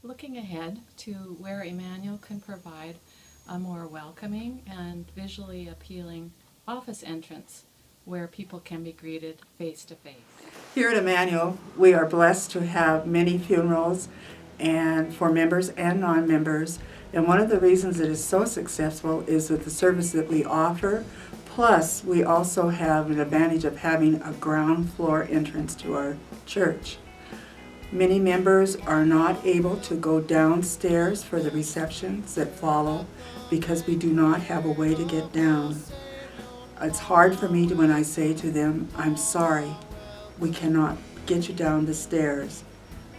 looking ahead to where Immanuel can provide a more welcoming and visually appealing office entrance where people can be greeted face to face. Here at Immanuel, we are blessed to have many funerals and for members and non-members. And one of the reasons it is so successful is with the service that we offer. Plus, we also have an advantage of having a ground floor entrance to our church. Many members are not able to go downstairs for the receptions that follow because we do not have a way to get down. It's hard for me when I say to them, I'm sorry, we cannot get you down the stairs.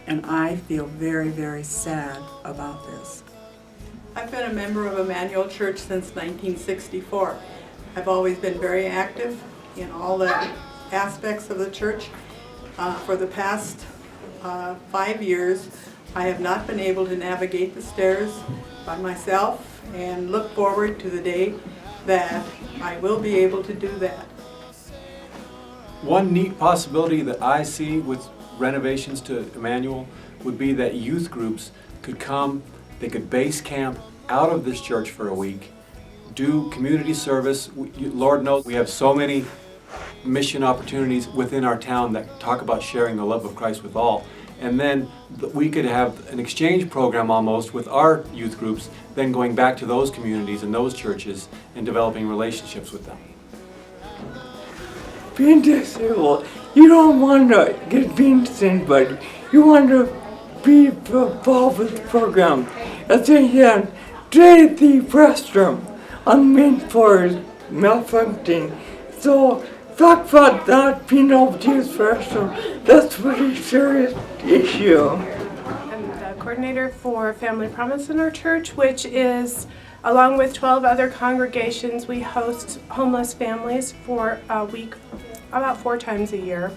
And I feel very, very sad about this. I've been a member of Immanuel Church since 1964. I've always been very active in all the aspects of the church. For the past 5 years, I have not been able to navigate the stairs by myself and look forward to the day that I will be able to do that. One neat possibility that I see with renovations to Immanuel would be that youth groups could come, they could base camp out of this church for a week, do community service. Lord knows we have so many mission opportunities within our town that talk about sharing the love of Christ with all. And then we could have an exchange program almost with our youth groups, then going back to those communities and those churches and developing relationships with them. Being disabled, you don't want to get being to anybody. You want to be involved with the program. As they had today, the restroom on the main floor is malfunctioning. So talk about not being able to use the restroom. That's a pretty serious issue. I'm the coordinator for Family Promise in our church, which is, along with 12 other congregations, we host homeless families for a week, about 4 times a year.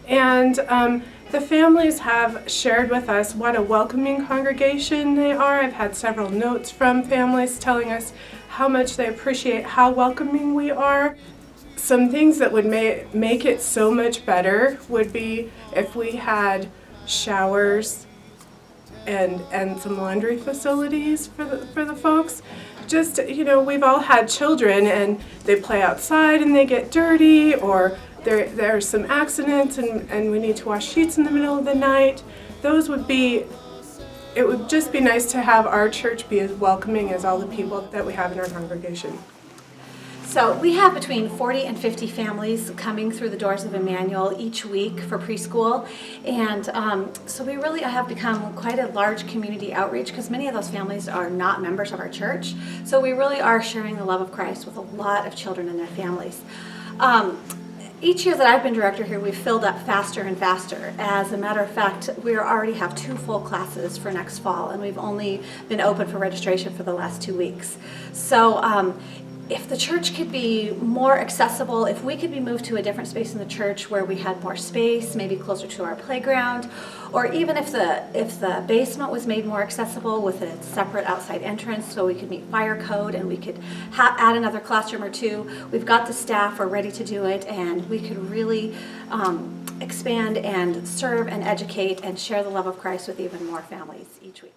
And the families have shared with us what a welcoming congregation they are. I've had several notes from families telling us how much they appreciate how welcoming we are. Some things that would make it so much better would be if we had showers and some laundry facilities for the folks. Just, you know, we've all had children and they play outside and they get dirty, or there's some accidents and we need to wash sheets in the middle of the night. It would just be nice to have our church be as welcoming as all the people that we have in our congregation. So we have between 40 and 50 families coming through the doors of Immanuel each week for preschool. And so we really have become quite a large community outreach because many of those families are not members of our church. So we really are sharing the love of Christ with a lot of children and their families. Each year that I've been director here, we've filled up faster and faster. As a matter of fact, we already have 2 full classes for next fall, and we've only been open for registration for the last 2 weeks. So if the church could be more accessible, if we could be moved to a different space in the church where we had more space, maybe closer to our playground, or even if the basement was made more accessible with a separate outside entrance so we could meet fire code and we could add another classroom or 2, we've got the staff, we're ready to do it, and we could really expand and serve and educate and share the love of Christ with even more families each week.